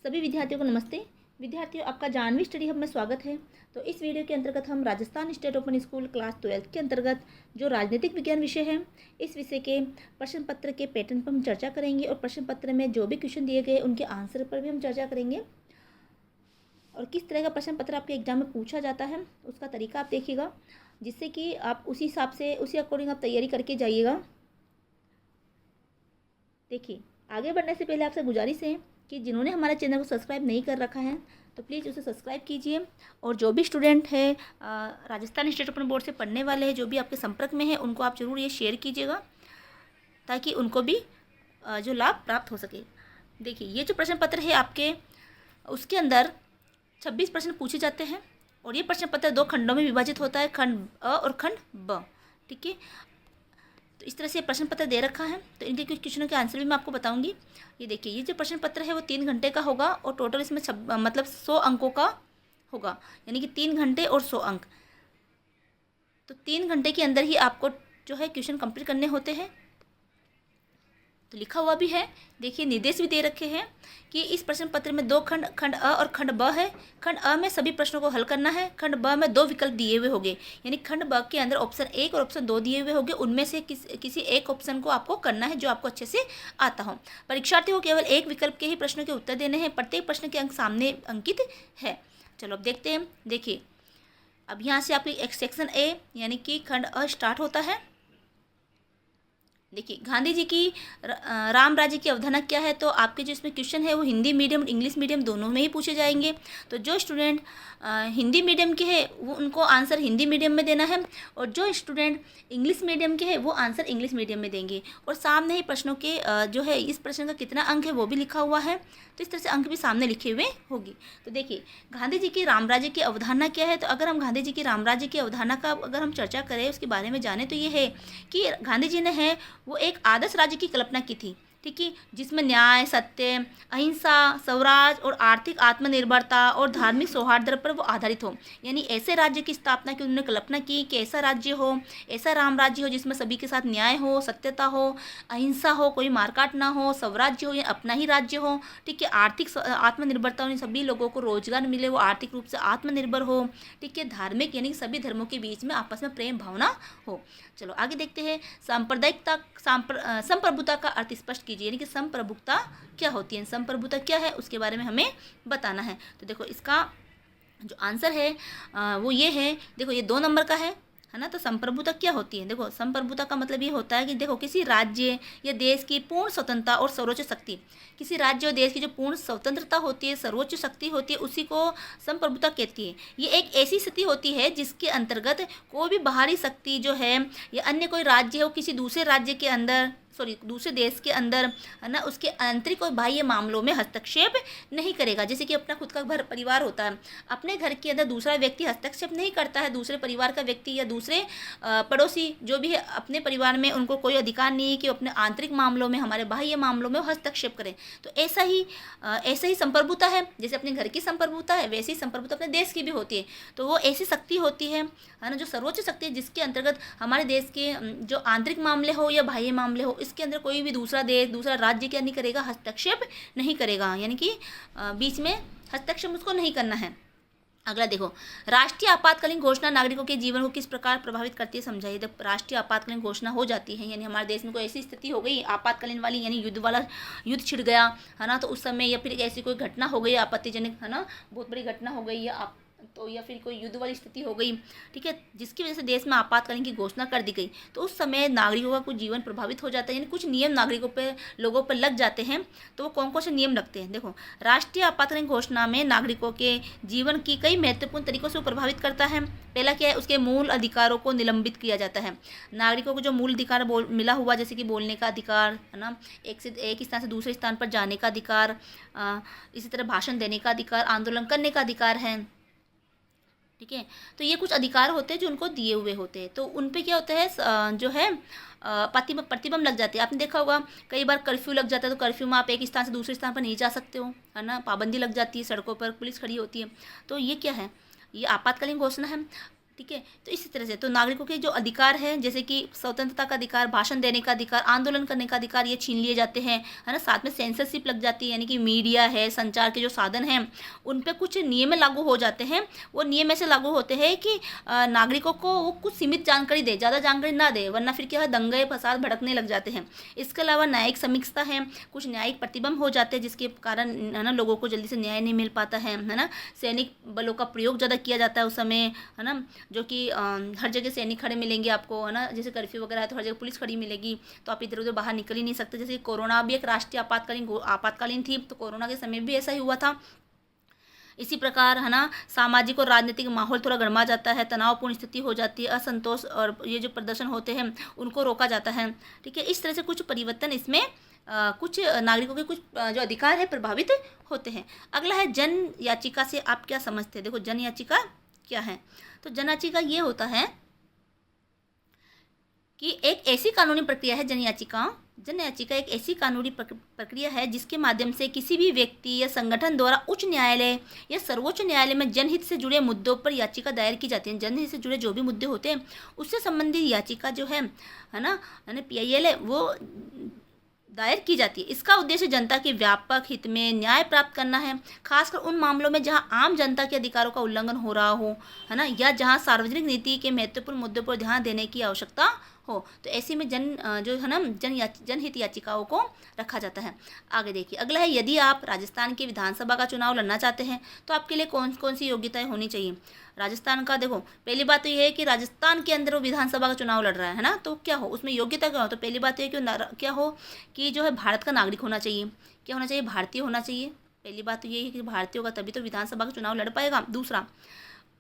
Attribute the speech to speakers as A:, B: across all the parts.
A: सभी विद्यार्थियों को नमस्ते। विद्यार्थियों, आपका जानवी स्टडी हब में स्वागत है। तो इस वीडियो के अंतर्गत हम Rajasthan state open school class 12 के अंतर्गत जो राजनीतिक विज्ञान विषय है, इस विषय के प्रश्न पत्र के पैटर्न पर हम चर्चा करेंगे और प्रश्न पत्र में जो भी क्वेश्चन दिए गए उनके आंसर पर भी हम चर्चा करेंगे। और किस तरह का प्रश्न पत्र आपके एग्जाम में पूछा जाता है उसका तरीका आप देखिएगा, जिससे कि आप उसी हिसाब से उसी अकॉर्डिंग आप तैयारी करके जाइएगा। देखिए, आगे बढ़ने से पहले आपसे गुजारिश है कि जिन्होंने हमारे चैनल को सब्सक्राइब नहीं कर रखा है तो प्लीज़ उसे सब्सक्राइब कीजिए। और जो भी स्टूडेंट है राजस्थान स्टेट ओपन बोर्ड से पढ़ने वाले हैं, जो भी आपके संपर्क में है, उनको आप ज़रूर ये शेयर कीजिएगा ताकि उनको भी जो लाभ प्राप्त हो सके। देखिए, ये जो प्रश्न पत्र है आपके, उसके अंदर 26 प्रश्न पूछे जाते हैं और ये प्रश्न पत्र 2 खंडों में विभाजित होता है, खंड अ और खंड ब। ठीक है, तो इस तरह से प्रश्न पत्र दे रखा है। तो इनके कुछ क्वेश्चनों के आंसर भी मैं आपको बताऊंगी। ये देखिए, ये जो प्रश्न पत्र है वो 3 घंटे का होगा और टोटल इसमें 100 अंकों का होगा, यानी कि 3 घंटे और 100 अंक। तो 3 घंटे के अंदर ही आपको जो है क्वेश्चन कंप्लीट करने होते हैं। तो लिखा हुआ भी है, देखिए निर्देश भी दे रखे हैं कि इस प्रश्न पत्र में 2 खंड, खंड अ और खंड ब है। खंड अ में सभी प्रश्नों को हल करना है। खंड ब में 2 विकल्प दिए हुए होंगे, यानी खंड ब के अंदर ऑप्शन 1 और ऑप्शन 2 दिए हुए होंगे। उनमें से किसी एक ऑप्शन को आपको करना है जो आपको अच्छे से आता हो। परीक्षार्थी को केवल एक विकल्प के ही प्रश्नों के उत्तर देने हैं। प्रत्येक प्रश्न के अंक सामने अंकित है। चलो अब देखते हैं। देखिए, अब यहाँ से आपकी सेक्शन ए यानी कि खंड अ स्टार्ट होता है। देखिए, गांधी जी की राम राज्य की अवधारणा क्या है। तो आपके जो इसमें क्वेश्चन है वो हिंदी मीडियम और इंग्लिश मीडियम दोनों में ही पूछे जाएंगे। तो जो स्टूडेंट हिंदी मीडियम के है वो उनको आंसर हिंदी मीडियम में देना है, और जो स्टूडेंट इंग्लिश मीडियम के है वो आंसर इंग्लिश मीडियम में देंगे। और सामने ही प्रश्नों के जो है इस प्रश्न का कितना अंक है वो भी लिखा हुआ है। तो इस तरह से अंक भी सामने लिखे हुए होगी। तो देखिए, गांधी जी की राम राज्य की अवधारणा क्या है। तो अगर हम गांधी जी की राम राज्य की अवधारणा का अगर हम चर्चा करें, उसके बारे में जाने, तो ये है कि गांधी जी ने है वो एक आदर्श राज्य की कल्पना की थी। ठीक है, जिसमें न्याय, सत्य, अहिंसा, स्वराज और आर्थिक आत्मनिर्भरता और धार्मिक सौहार्द पर वो आधारित हो। यानी ऐसे राज्य की स्थापना की उन्होंने कल्पना की कि ऐसा राज्य हो, ऐसा राम राज्य हो जिसमें सभी के साथ न्याय हो, सत्यता हो, अहिंसा हो, कोई मारकाट ना हो, स्वराज्य हो या अपना ही राज्य हो। ठीक है, आर्थिक आत्मनिर्भरता हो, सभी लोगों को रोजगार मिले, वो आर्थिक रूप से आत्मनिर्भर हो। ठीक है, धार्मिक यानी सभी धर्मों के बीच में आपस में प्रेम भावना हो। चलो आगे देखते हैं। सांप्रदायिकता, संप्रभुता का अर्थ स्पष्ट कीजिए, यानी कि संप्रभुता क्या होती है, संप्रभुता क्या है उसके बारे में हमें बताना है। तो देखो, इसका जो आंसर है वो ये है। देखो, ये 2 नंबर का है ना। तो संप्रभुता क्या होती है। देखो, संप्रभुता का मतलब ये होता है कि देखो, किसी राज्य या देश की पूर्ण स्वतंत्रता और सर्वोच्च शक्ति, किसी राज्य और देश की जो पूर्ण स्वतंत्रता होती है, सर्वोच्च शक्ति होती है, उसी को संप्रभुता कहती है। ये एक ऐसी स्थिति होती है जिसके अंतर्गत कोई भी बाहरी शक्ति जो है या अन्य कोई राज्य हो किसी दूसरे राज्य के अंदर, दूसरे देश के अंदर, है ना, उसके आंतरिक और बाह्य मामलों में हस्तक्षेप नहीं करेगा। जैसे कि अपना खुद का घर परिवार होता है, अपने घर के अंदर दूसरा व्यक्ति हस्तक्षेप नहीं करता है। दूसरे परिवार का व्यक्ति या दूसरे पड़ोसी जो भी है अपने परिवार में, उनको कोई अधिकार नहीं है कि अपने आंतरिक मामलों में, हमारे बाह्य मामलों में हस्तक्षेप करें। तो ऐसा ही संप्रभुता है। जैसे अपने घर की संप्रभुता है, वैसे ही संप्रभुता अपने देश की भी होती है। तो वो ऐसी शक्ति होती है ना, जो सर्वोच्च शक्ति है, जिसके अंतर्गत हमारे देश के जो आंतरिक मामले हो या बाह्य मामले हो, इसके अंदर कोई भी दूसरा देश, दूसरा राज्य क्या नहीं करेगा, हस्तक्षेप नहीं करेगा। यानी कि बीच में हस्तक्षेप उसको नहीं करना है। अगला देखो, राष्ट्रीय आपातकालीन घोषणा नागरिकों के जीवन को किस प्रकार प्रभावित करती है, समझाइए। जब राष्ट्रीय आपातकालीन घोषणा हो जाती है, यानी हमारे देश में कोई ऐसी स्थिति हो गई आपातकालीन वाली, यानी युद्ध छिड़ गया है ना, तो उस समय या फिर ऐसी कोई घटना हो गई आपत्तिजनक, है ना, बहुत बड़ी घटना हो गई या फिर कोई युद्ध वाली स्थिति हो गई, ठीक है, जिसकी वजह से देश में आपातकालीन की घोषणा कर दी गई, तो उस समय नागरिकों का कुछ जीवन प्रभावित हो जाता है। यानी कुछ नियम लोगों पर लग जाते हैं। तो वो कौन कौन से नियम लगते हैं। देखो, राष्ट्रीय आपातकालीन घोषणा में नागरिकों के जीवन की कई महत्वपूर्ण तरीकों से प्रभावित करता है। पहला क्या है, उसके मूल अधिकारों को निलंबित किया जाता है। नागरिकों को जो मूल अधिकार मिला हुआ, जैसे कि बोलने का अधिकार, है ना, एक स्थान से दूसरे स्थान पर जाने का अधिकार, इसी तरह भाषण देने का अधिकार, आंदोलन करने का अधिकार है। ठीक है, तो ये कुछ अधिकार होते हैं जो उनको दिए हुए होते हैं। तो उन पे क्या होता है, जो है प्रतिबंध लग जाते हैं। आपने देखा होगा कई बार कर्फ्यू लग जाता है, तो कर्फ्यू में आप एक स्थान से दूसरे स्थान पर नहीं जा सकते हो, है ना, पाबंदी लग जाती है, सड़कों पर पुलिस खड़ी होती है। तो ये क्या है, ये आपातकालीन घोषणा है। ठीक है। तो इसी तरह से तो नागरिकों के जो अधिकार है, जैसे कि स्वतंत्रता का अधिकार, भाषण देने का अधिकार, आंदोलन करने का अधिकार, ये छीन लिए जाते हैं, है ना। साथ में सेंसरशिप लग जाती है, यानी कि मीडिया है, संचार के जो साधन हैं उन पे कुछ नियम लागू हो जाते हैं। वो नियम ऐसे लागू होते हैं कि नागरिकों को वो कुछ सीमित जानकारी दे, ज़्यादा जानकारी ना दे, वरना फिर क्या है, दंगे फसाद भड़कने लग जाते हैं। इसके अलावा न्यायिक समीक्षा है, कुछ न्यायिक प्रतिबंध हो जाते हैं जिसके कारण, है ना, लोगों को जल्दी से न्याय नहीं मिल पाता है ना। सैनिक बलों का प्रयोग ज़्यादा किया जाता है उस समय, है ना, जो कि हर जगह सैनिक खड़े मिलेंगे आपको, है ना। जैसे कर्फ्यू वगैरह है तो हर जगह पुलिस खड़ी मिलेगी, तो आप इधर उधर बाहर निकल ही नहीं सकते। जैसे कोरोना भी एक राष्ट्रीय आपातकालीन थी, तो कोरोना के समय भी ऐसा ही हुआ था। इसी प्रकार, है ना, सामाजिक और राजनीतिक माहौल थोड़ा गर्मा जाता है, तनावपूर्ण स्थिति हो जाती है, असंतोष और ये जो प्रदर्शन होते हैं उनको रोका जाता है, ठीक है। इस तरह से कुछ परिवर्तन इसमें कुछ नागरिकों के कुछ जो अधिकार है प्रभावित होते हैं। अगला है जन याचिका से आप क्या समझते हैं। देखो, जन याचिका क्या है। तो जन याचिका ये होता है कि एक ऐसी कानूनी प्रक्रिया है जन याचिका एक ऐसी कानूनी प्रक्रिया है जिसके माध्यम से किसी भी व्यक्ति या संगठन द्वारा उच्च न्यायालय या सर्वोच्च न्यायालय में जनहित से जुड़े मुद्दों पर याचिका दायर की जाती है। जनहित से जुड़े जो भी मुद्दे होते हैं उससे संबंधित याचिका जो है ना, PIL है, वो दायर की जाती है। इसका उद्देश्य जनता के व्यापक हित में न्याय प्राप्त करना है, खासकर उन मामलों में जहां आम जनता के अधिकारों का उल्लंघन हो रहा हो, है ना, या जहां सार्वजनिक नीति के महत्वपूर्ण मुद्दों पर ध्यान देने की आवश्यकता हो। तो ऐसे में जो है ना, जनहित याचिकाओं को रखा जाता है। आगे देखिए, अगला है, यदि आप राजस्थान के विधानसभा का चुनाव लड़ना चाहते हैं तो आपके लिए कौन कौन सी योग्यताएं होनी चाहिए। राजस्थान का, देखो, पहली बात तो ये है कि राजस्थान के अंदर वो विधानसभा का चुनाव लड़ रहा है ना, तो क्या हो उसमें योग्यता क्या हो। तो पहली बात ये कि क्या हो कि जो है भारत का नागरिक होना चाहिए। क्या होना चाहिए, भारतीय होना चाहिए। पहली बात तो यही है कि भारतीय होगा तभी तो विधानसभा का चुनाव लड़ पाएगा। दूसरा,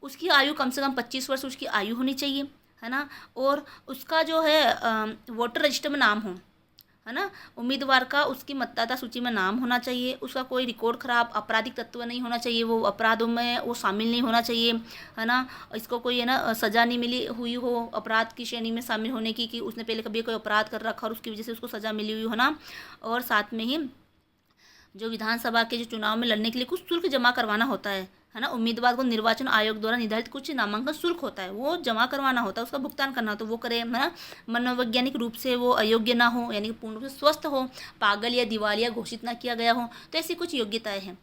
A: उसकी आयु कम से कम 25 वर्ष उसकी आयु होनी चाहिए, है ना। और उसका जो है वोटर रजिस्टर में नाम हो, है ना। उम्मीदवार का उसकी मतदाता सूची में नाम होना चाहिए। उसका कोई रिकॉर्ड खराब आपराधिक तत्व नहीं होना चाहिए, वो अपराधों में वो शामिल नहीं होना चाहिए, है ना। इसको कोई, है ना, सज़ा नहीं मिली हुई हो अपराध की श्रेणी में शामिल होने की, कि उसने पहले कभी कोई अपराध कर रखा और उसकी वजह से उसको सज़ा मिली हुई हो, है ना। और साथ में ही जो विधानसभा के जो चुनाव में लड़ने के लिए कुछ शुल्क जमा करवाना होता है ना। उम्मीदवार को निर्वाचन आयोग द्वारा निर्धारित कुछ नामांकन शुल्क होता है, वो जमा करवाना होता है, उसका भुगतान करना हो तो वो करे, है ना। मनोवैज्ञानिक रूप से वो अयोग्य ना हो, यानी कि पूर्ण रूप से स्वस्थ हो, पागल या दिवालिया घोषित ना किया गया हो, तो ऐसी कुछ योग्यताएं हैं,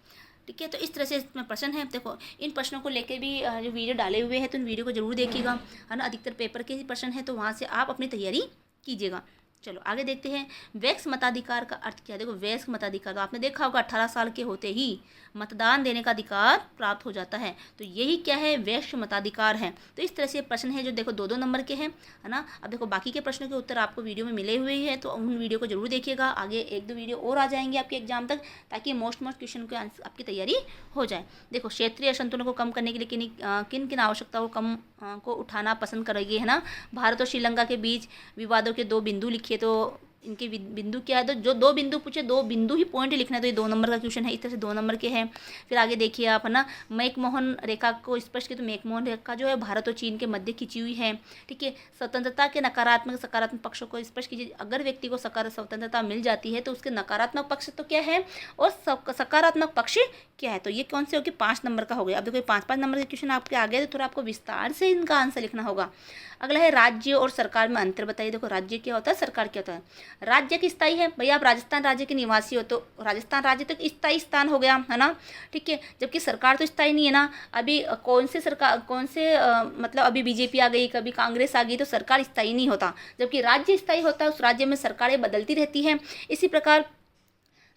A: ठीक है। तो इस तरह से इसमें प्रश्न है। देखो, इन प्रश्नों को लेकर भी जो वीडियो डाले हुए हैं तो इन वीडियो को जरूर देखिएगा, है ना। अधिकतर पेपर के ही प्रश्न है, तो वहाँ से आप अपनी तैयारी कीजिएगा। चलो आगे देखते हैं, वयस्क मताधिकार का अर्थ क्या है। देखो, वयस्क मताधिकार तो आपने देखा होगा, 18 साल के होते ही मतदान देने का अधिकार प्राप्त हो जाता है, तो यही क्या है, वयस्क मताधिकार है। तो इस तरह से प्रश्न है जो देखो 2-2 नंबर के हैं, है ना। अब देखो, बाकी के प्रश्नों के उत्तर आपको वीडियो में मिले हुए हैं, तो उन वीडियो को जरूर देखिएगा। आगे 1-2 वीडियो और आ जाएंगे आपके एग्जाम तक, ताकि मोस्ट क्वेश्चन के आपकी तैयारी हो जाए। देखो, क्षेत्रीय असंतुलन को कम करने के लिए किन किन आवश्यकताओं को उठाना पसंद करेंगे, है ना। भारत और श्रीलंका के बीच विवादों के 2 बिंदु लिखिए, तो इनके बिंदु क्या है, तो जो 2 बिंदु पूछे 2 बिंदु ही पॉइंट लिखना है, तो ये 2 नंबर का क्वेश्चन है। इस तरह से 2 नंबर के हैं। फिर आगे देखिए आप, है ना, मैकमोहन रेखा को स्पष्ट किया, तो मैकमोहन रेखा जो है भारत और चीन के मध्य खींची हुई है, ठीक है। स्वतंत्रता के नकारात्मक सकारात्मक पक्षों को स्पष्ट कीजिए। अगर व्यक्ति को स्वतंत्रता मिल जाती है तो उसके नकारात्मक पक्ष तो क्या है और सकारात्मक पक्ष क्या है, तो ये कौन से हो गए, 5 नंबर का हो गया। अब देखो, 5-5 नंबर के क्वेश्चन आपके आ गए, तो थोड़ा आपको विस्तार से इनका आंसर लिखना होगा। अगला है, राज्य और सरकार में अंतर बताइए। देखो, राज्य क्या होता है, सरकार क्या होता है। राज्य की स्थायी है, भैया आप राजस्थान राज्य के निवासी हो तो राजस्थान राज्य तक स्थायी स्थान हो गया, है ना, ठीक है। जबकि सरकार तो स्थायी नहीं है ना। अभी कौन से मतलब अभी बीजेपी आ गई, कभी कांग्रेस आ गई, तो सरकार स्थायी नहीं होता। जबकि राज्य स्थायी होता है, उस राज्य में सरकारें बदलती रहती हैं। इसी प्रकार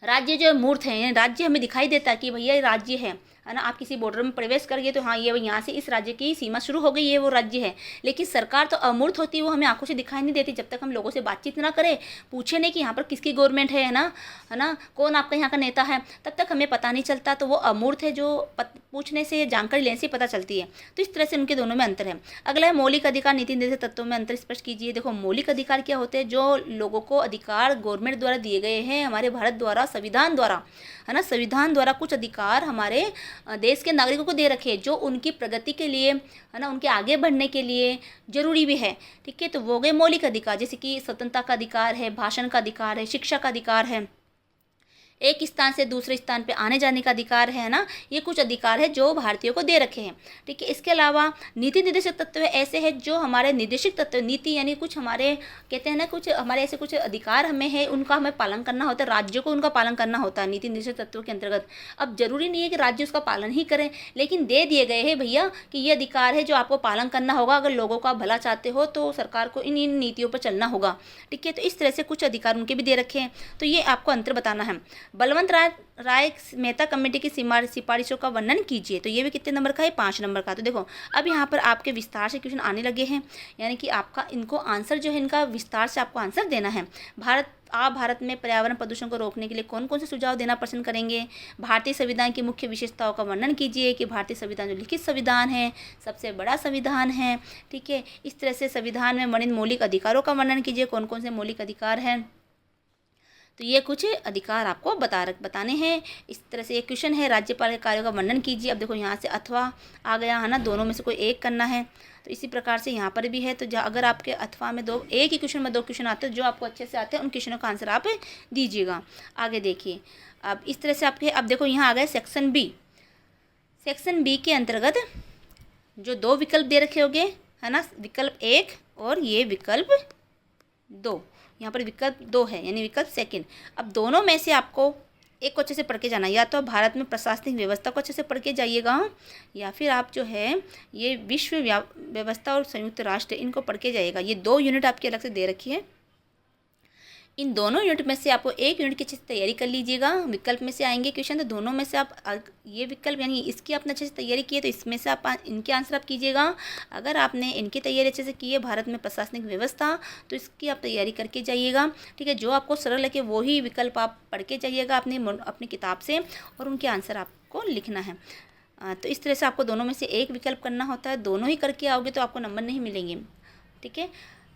A: राज्य जो मूर्त है, राज्य हमें दिखाई देता है कि भैया ये राज्य है ना। आप किसी बॉर्डर में प्रवेश करिए तो हाँ, ये यहाँ से इस राज्य की सीमा शुरू हो गई, ये वो राज्य है। लेकिन सरकार तो अमूर्त होती है, वो हमें आंखों से दिखाई नहीं देती जब तक हम लोगों से बातचीत ना करें, पूछे नहीं कि यहाँ पर किसकी गवर्नमेंट है ना, कौन आपका यहाँ का नेता है, तब तक हमें पता नहीं चलता। तो वो अमूर्त है, जो पूछने से, जानकारी लेने से पता चलती है। तो इस तरह से उनके दोनों में अंतर है। अगला है, मौलिक अधिकार नीति निर्देशक तत्वों में अंतर स्पष्ट कीजिए। देखो, मौलिक अधिकार क्या होते हैं, जो लोगों को अधिकार गवर्नमेंट द्वारा दिए गए हैं, हमारे भारत द्वारा, संविधान द्वारा, है ना, संविधान द्वारा कुछ अधिकार हमारे देश के नागरिकों को दे रखे, जो उनकी प्रगति के लिए, है ना, उनके आगे बढ़ने के लिए जरूरी भी है, ठीक है। तो वो गए मौलिक अधिकार, जैसे कि स्वतंत्रता का अधिकार है, भाषण का अधिकार है, शिक्षा का अधिकार है। एक स्थान से दूसरे स्थान पे आने जाने का अधिकार है ना, ये कुछ अधिकार है जो भारतीयों को दे रखे हैं। ठीक है, इसके अलावा नीति निर्देशक तत्व ऐसे हैं जो हमारे निर्देशक तत्व, नीति यानी कुछ हमारे कहते हैं ना, कुछ हमारे ऐसे कुछ अधिकार हमें है, उनका हमें पालन करना होता है, राज्यों को उनका पालन करना होता है नीति निर्देशक तत्वों के अंतर्गत। अब जरूरी नहीं है कि राज्य उसका पालन ही करें, लेकिन दे दिए गए हैं भैया कि ये अधिकार है जो आपको पालन करना होगा। अगर लोगों का भला चाहते हो तो सरकार को इन इन नीतियों पर चलना होगा। ठीक है, तो इस तरह से कुछ अधिकार उनके भी दे रखे हैं, तो ये आपको अंतर बताना है। बलवंत राय मेहता कमेटी की सिफारिशों का वर्णन कीजिए, तो ये भी कितने नंबर का है, 5 नंबर का। तो देखो अब यहाँ पर आपके विस्तार से क्वेश्चन आने लगे हैं, यानी कि आपका इनको आंसर जो है, इनका विस्तार से आपको आंसर देना है। भारत में पर्यावरण प्रदूषण को रोकने के लिए कौन कौन से सुझाव देना पसंद करेंगे। भारतीय संविधान की मुख्य विशेषताओं का वर्णन कीजिए कि भारतीय संविधान जो लिखित संविधान है, सबसे बड़ा संविधान है। ठीक है, इस तरह से संविधान में वर्णित मौलिक अधिकारों का वर्णन कीजिए, कौन कौन से मौलिक अधिकार हैं। तो ये कुछ अधिकार आपको बताने हैं। इस तरह से ये क्वेश्चन है, राज्यपाल के कार्यों का वर्णन कीजिए। अब देखो यहाँ से अथवा आ गया है ना, दोनों में से कोई एक करना है। तो इसी प्रकार से यहाँ पर भी है। तो अगर आपके अथवा में एक ही क्वेश्चन में 2 क्वेश्चन आते हैं, जो आपको अच्छे से आते हैं उन क्वेश्चनों का आंसर आप दीजिएगा। आगे देखिए, अब इस तरह से आपके, अब देखो यहाँ आ गए सेक्शन बी। सेक्शन बी के अंतर्गत जो 2 विकल्प दे रखे होंगे है ना, विकल्प 1 और ये विकल्प 2, यहाँ पर विकल्प 2 है यानी विकल्प सेकंड। अब दोनों में से आपको एक को अच्छे से पढ़ के जाना, या तो भारत में प्रशासनिक व्यवस्था को अच्छे से पढ़ के जाइएगा, या फिर आप जो है ये विश्व व्यवस्था और संयुक्त राष्ट्र इनको पढ़ के जाइएगा। ये 2 यूनिट आपकी अलग से दे रखी है। इन दोनों यूनिट में से आपको एक यूनिट की अच्छे से तैयारी कर लीजिएगा। विकल्प में से आएंगे क्वेश्चन, तो दोनों में से आप ये विकल्प यानी इसकी आपने अच्छे से तैयारी की है, तो इसमें से आप इनके आंसर आप कीजिएगा। अगर आपने इनकी तैयारी अच्छे से की है, भारत में प्रशासनिक व्यवस्था, तो इसकी आप तैयारी करके जाइएगा। ठीक है, जो आपको सरल लगे वही विकल्प आप पढ़ के जाइएगा अपनी किताब से, और उनके आंसर आपको लिखना है। तो इस तरह से आपको दोनों में से एक विकल्प करना होता है। दोनों ही करके आओगे तो आपको नंबर नहीं मिलेंगे। ठीक है,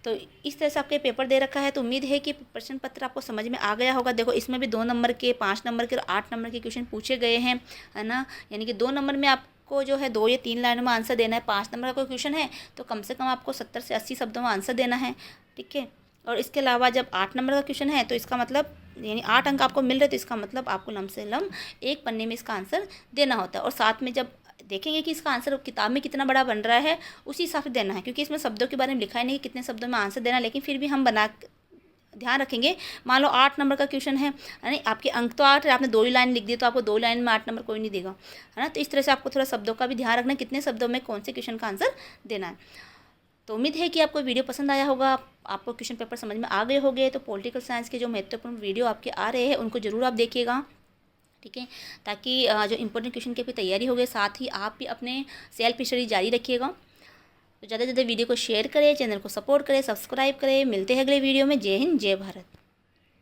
A: तो इस तरह से आपके पेपर दे रखा है। तो उम्मीद है कि प्रश्न पत्र आपको समझ में आ गया होगा। देखो इसमें भी 2 नंबर के, 5 नंबर के और 8 नंबर के क्वेश्चन पूछे गए हैं, है ना। यानी कि 2 नंबर में आपको जो है 2 या 3 लाइनों में आंसर देना है। 5 नंबर का कोई क्वेश्चन है तो कम से कम आपको 70 से 80 शब्दों में आंसर देना है। ठीक है, और इसके अलावा जब 8 नंबर का क्वेश्चन है तो इसका मतलब यानी 8 अंक आपको मिल रहे, तो इसका मतलब आपको लम से लम एक पन्ने में इसका आंसर देना होता है। और साथ में जब देखेंगे कि इसका आंसर किताब में कितना बड़ा बन रहा है, उसी हिसाब से देना है, क्योंकि इसमें शब्दों के बारे में लिखा है नहीं कि कितने शब्दों में आंसर देना, लेकिन फिर भी हम ध्यान रखेंगे। मान लो 8 नंबर का क्वेश्चन है यानी आपके अंक तो 8 है, आपने 2 ही लाइन लिख दी तो आपको 2 लाइन में 8 नंबर कोई नहीं देगा, है ना। तो इस तरह से आपको थोड़ा शब्दों का भी ध्यान रखना है, कितने शब्दों में कौन से क्वेश्चन का आंसर देना है। तो उम्मीद है कि आपको वीडियो पसंद आया होगा, आपको क्वेश्चन पेपर समझ में आ गए होंगे। तो पॉलिटिकल साइंस के जो महत्वपूर्ण वीडियो आपके आ रहे हैं उनको ज़रूर आप देखिएगा। ठीक है, ताकि जो इंपॉर्टेंट क्वेश्चन की भी तैयारी हो गई, साथ ही आप भी अपने सेल्फ स्टडी जारी रखिएगा। तो ज़्यादा से ज़्यादा वीडियो को शेयर करें, चैनल को सपोर्ट करें, सब्सक्राइब करें। मिलते हैं अगले वीडियो में। जय हिंद, जय भारत।